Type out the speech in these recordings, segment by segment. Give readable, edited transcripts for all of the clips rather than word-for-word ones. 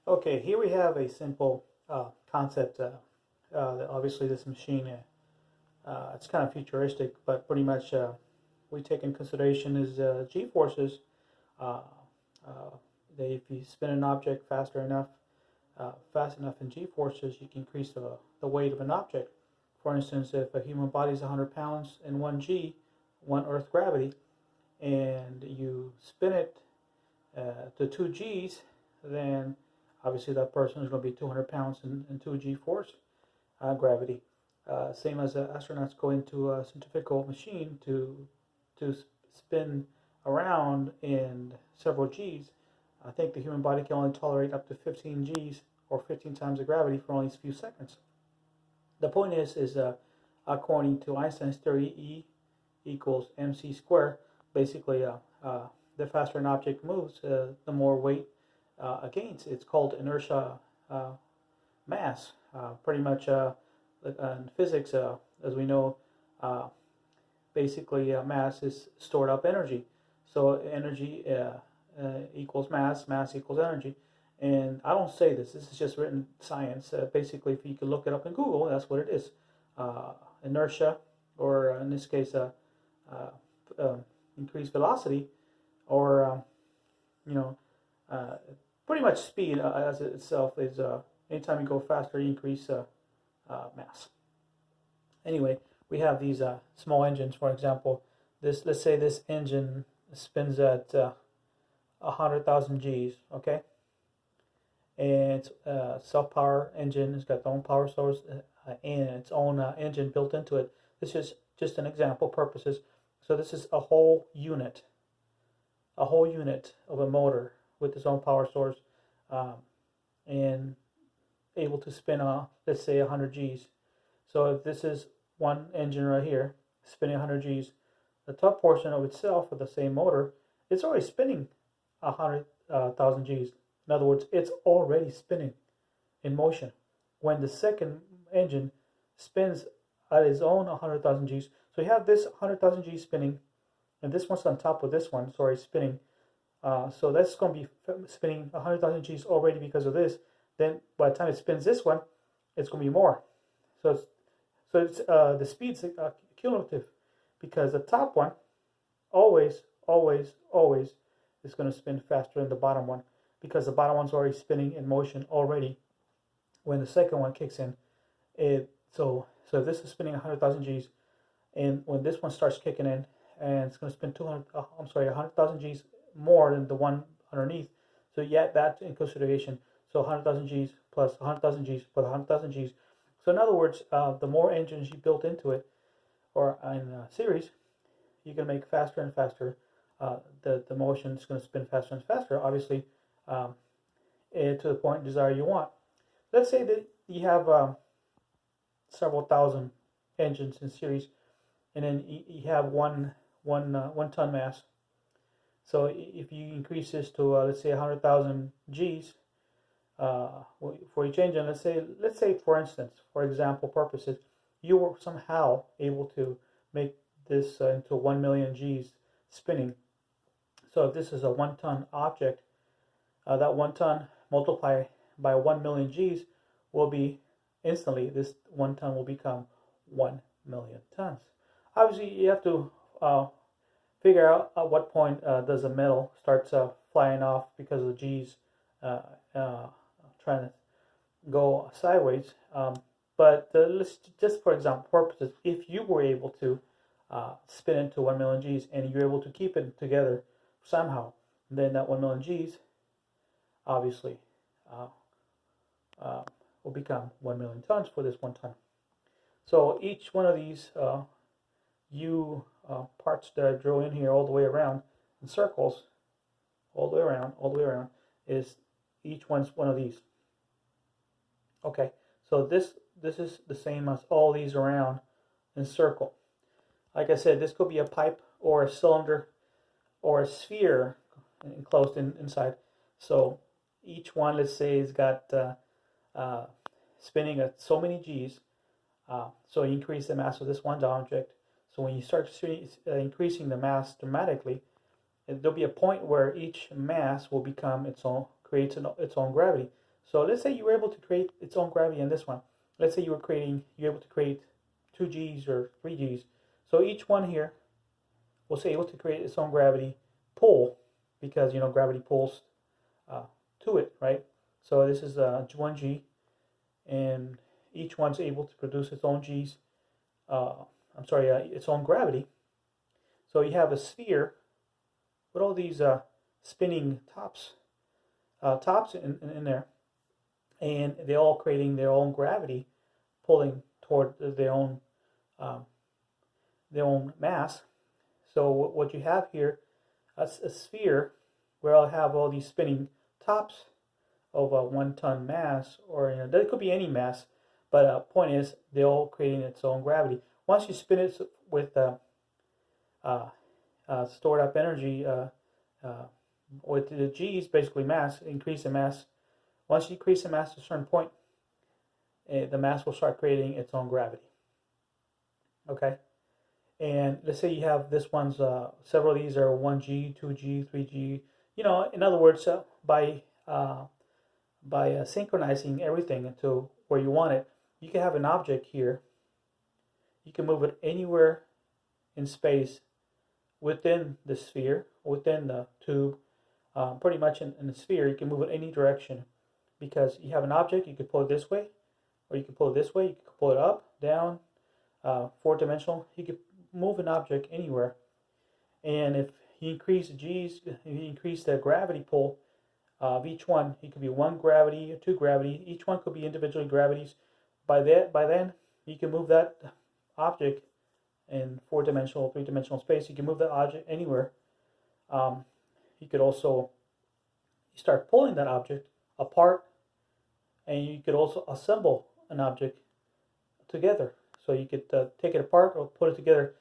Okay, here we have a simple concept. Obviously, this machine, it's kind of futuristic, but pretty much we take in consideration is g-forces. Uh, uh, if you spin an object fast enough in g-forces, you can increase the weight of an object. For instance, if a human body is 100 pounds in 1 g, 1 Earth gravity, and you spin it to 2 g's, then obviously that person is going to be 200 pounds in 2 g force gravity. Same as astronauts go into a centrifugal machine to spin around in several g's. I think the human body can only tolerate up to 15 g's or 15 times the gravity for only a few seconds. The point is according to Einstein's theory, E equals mc squared. Basically, the faster an object moves, the more weight it gains. It's called inertia mass. Pretty much in physics, as we know, uh, basically mass is stored up energy. So energy equals mass, mass equals energy. And I don't say this. This is just written science. Basically, if you could look it up in Google, that's what it is. Uh, Inertia, or in this case, uh, increased velocity, or you know, uh, pretty much speed as itself is. Anytime you go faster, you increase mass. Anyway, we have these small engines. For example, let's say this engine spins at 100,000 G's. Okay, and it's a self-power engine. It's got its own power source and its own engine built into it. This is just an example purposes. So this is a whole unit of a motor with its own power source, um, and able to spin let's say 100 G's. So if this is one engine right here spinning 100 G's, the top portion of itself of the same motor, it's already spinning 100,000 G's. In other words, it's already spinning in motion. When the second engine spins at its own 100,000 G's, so you have this 100,000 G's spinning, and this one's on top of this one, it's already spinning. So that's going to be spinning 100,000 G's already because of this. Then by the time it spins this one, it's going to be more. So it's the speed's cumulative, because the top one always, always, always is going to spin faster than the bottom one, because the bottom one's already spinning in motion already when the second one kicks in. So if this is spinning 100,000 G's, and when this one starts kicking in, and it's going to spin 100,000 G's more than the one underneath. So you add that in consideration. So 100,000 G's plus 100,000 G's plus 100,000 G's. So in other words, the more engines you built into it, or in series, you can make faster and faster. The motion is going to spin faster and faster, obviously, to the point desired you want. Let's say that you have several thousand engines in series, and then you have one ton mass. So if you increase this to let's say 100,000 G's for each engine, let's say for instance, for example purposes, you were somehow able to make this into 1 million G's spinning. So if this is a 1 ton object, that 1 ton multiplied by 1 million G's will be instantly, this 1 ton will become 1 million tons. Obviously, you have to figure out at what point does the metal starts flying off because of the G's trying to go sideways. But let's just for example purposes, if you were able to spin into 1 million G's and you're able to keep it together somehow, then that 1 million G's obviously uh, will become 1 million tons for this 1 ton. So each one of these parts that I drew in here all the way around in circles, all the way around, is each one's one of these. Okay, so this is the same as all these around in circle. Like I said, this could be a pipe or a cylinder or a sphere enclosed inside. So each one, let's say, has got spinning at so many G's. So you increase the mass of this one object. So when you start increasing the mass dramatically, there'll be a point where each mass will become its own, creates its own gravity. So let's say you were able to create its own gravity in this one. Let's say you're able to create 2Gs or 3Gs. So each one here was able to create its own gravity pull, because gravity pulls to it, right? So this is 1G, and each one's able to produce its own G's. Its own gravity. So you have a sphere with all these spinning tops in there, and they're all creating their own gravity, pulling toward um, their own mass. So what you have here, a sphere where I'll have all these spinning tops of a 1 ton mass, or that could be any mass, but point is they're all creating its own gravity. Once you spin it with stored up energy, with the G's, basically mass, increase in mass. Once you increase the mass to a certain point, the mass will start creating its own gravity. Okay? And let's say you have this one's, several of these are 1G, 2G, 3G. In other words, by synchronizing everything to where you want it, you can have an object here. You can move it anywhere in space within the sphere, within the tube, pretty much in the sphere. You can move it any direction, because you have an object. You could pull it this way, or you could pull it this way. You could pull it up, down, 4-dimensional. You could move an object anywhere. And if you increase the G's, if you increase the gravity pull of each one, it could be 1 gravity or 2 gravity. Each one could be individually gravities. By then, you can move that object in 4-dimensional, 3-dimensional space. You can move that object anywhere. You could also start pulling that object apart, and you could also assemble an object together. So you could take it apart or put it together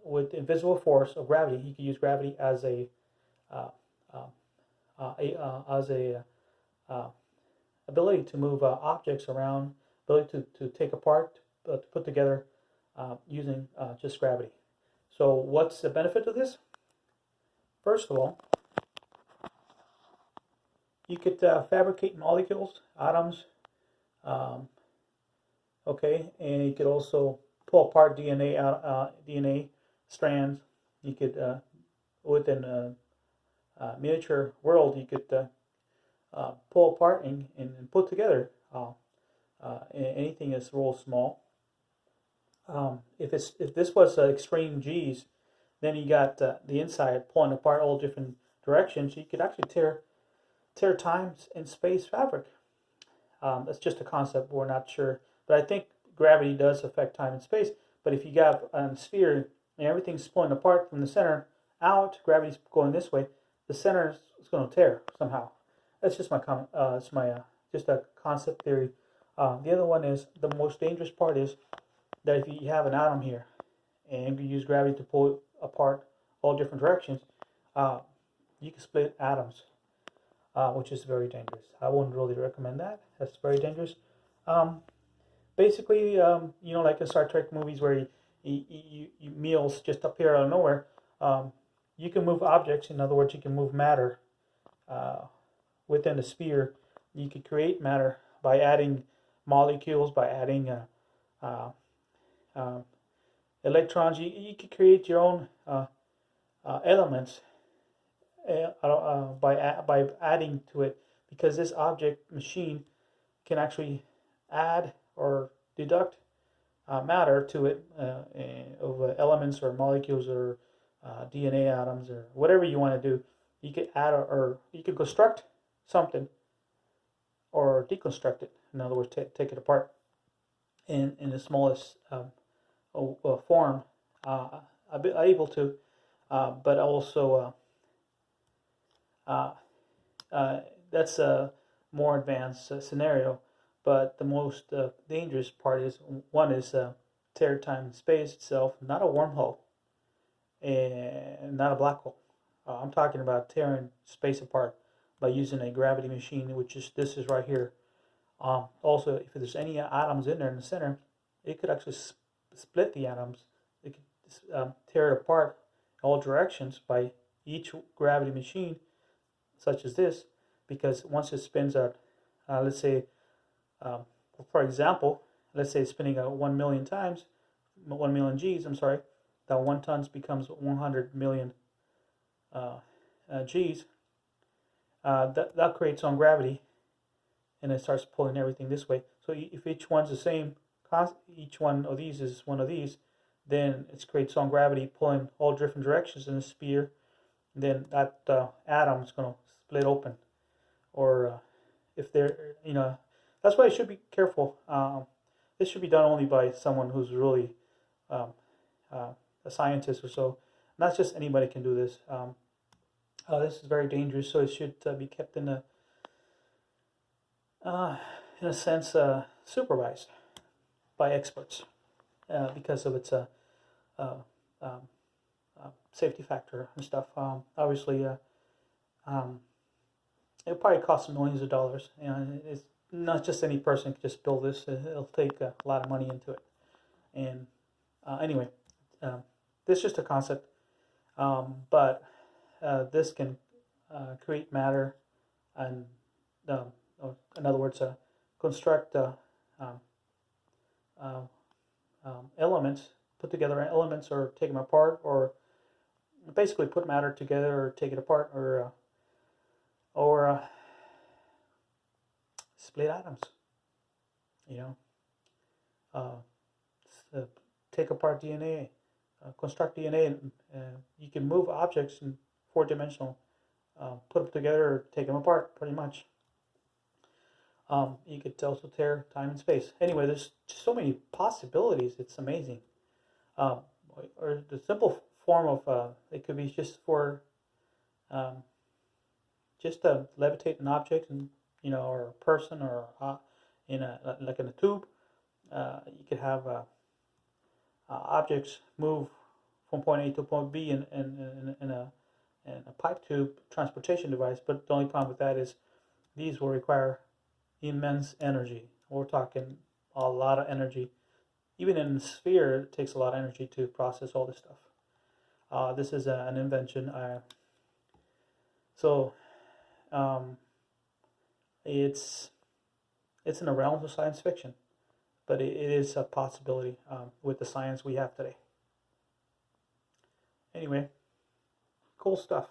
with the invisible force of gravity. You could use gravity as a ability to move objects around, ability to take apart, to put together, using just gravity. So what's the benefit of this? First of all, you could fabricate molecules, atoms, okay, and you could also pull apart DNA strands. You could, within a miniature world, you could pull apart and put together anything that's real small. If this was extreme G's, then you got the inside pulling apart all different directions. You could actually tear time and space fabric. That's just a concept. We're not sure, but I think gravity does affect time and space. But if you got a sphere and everything's pulling apart from the center out, gravity's going this way, the center is going to tear somehow. That's just my comment. It's my just a concept theory. The other one is, the most dangerous part is that if you have an atom here and you use gravity to pull it apart all different directions, you can split atoms, which is very dangerous. I wouldn't really recommend that. That's very dangerous. Basically, like in Star Trek movies where you meals just appear out of nowhere, you can move objects. In other words, you can move matter within the sphere. You could create matter by adding molecules, by adding electrons. You could create your own elements by adding to it, because this object machine can actually add or deduct matter to it, of elements or molecules or DNA atoms or whatever you want to do. You could add or you could construct something or deconstruct it. In other words, take it apart in the smallest form. I'm able to, but also that's a more advanced scenario. But the most dangerous part is, one is tear time and space itself, not a wormhole and not a black hole. I'm talking about tearing space apart by using a gravity machine, which is this is right here. Also, if there's any atoms in there in the center, it could actually split the atoms. It could tear it apart in all directions by each gravity machine, such as this, because once it spins a let's say, for example, let's say it's spinning 1 million times, 1 million G's, I'm sorry, that 1 tons becomes 100 million G's. That creates on gravity, and it starts pulling everything this way. So if each one's the same, each one of these is one of these, then it creates on gravity pulling all different directions in the sphere. Then that atom is going to split open, or if they're, that's why you should be careful. This should be done only by someone who's really a scientist or so. Not just anybody can do this. This is very dangerous, so it should be kept in a sense, supervised by experts because of its safety factor and stuff. Obviously, it'll probably cost millions of dollars. It's not just any person can just build this. It'll take a lot of money into it. And anyway, this is just a concept, but this can create matter, and in other words, construct elements, put together elements, or take them apart, or basically put matter together, or take it apart, or split atoms. Take apart DNA, construct DNA, and you can move objects in 4-dimensional, put them together or take them apart, pretty much. You could also tear time and space. Anyway, there's just so many possibilities. It's amazing. Or the simple form of it could be just for just to levitate an object, and or a person, or in a tube. You could have objects move from point A to point B in a pipe tube transportation device. But the only problem with that is these will require immense energy. We're talking a lot of energy. Even in a sphere, it takes a lot of energy to process all this stuff. This is an invention. It's in the realms of science fiction, but it is a possibility with the science we have today. Anyway, cool stuff.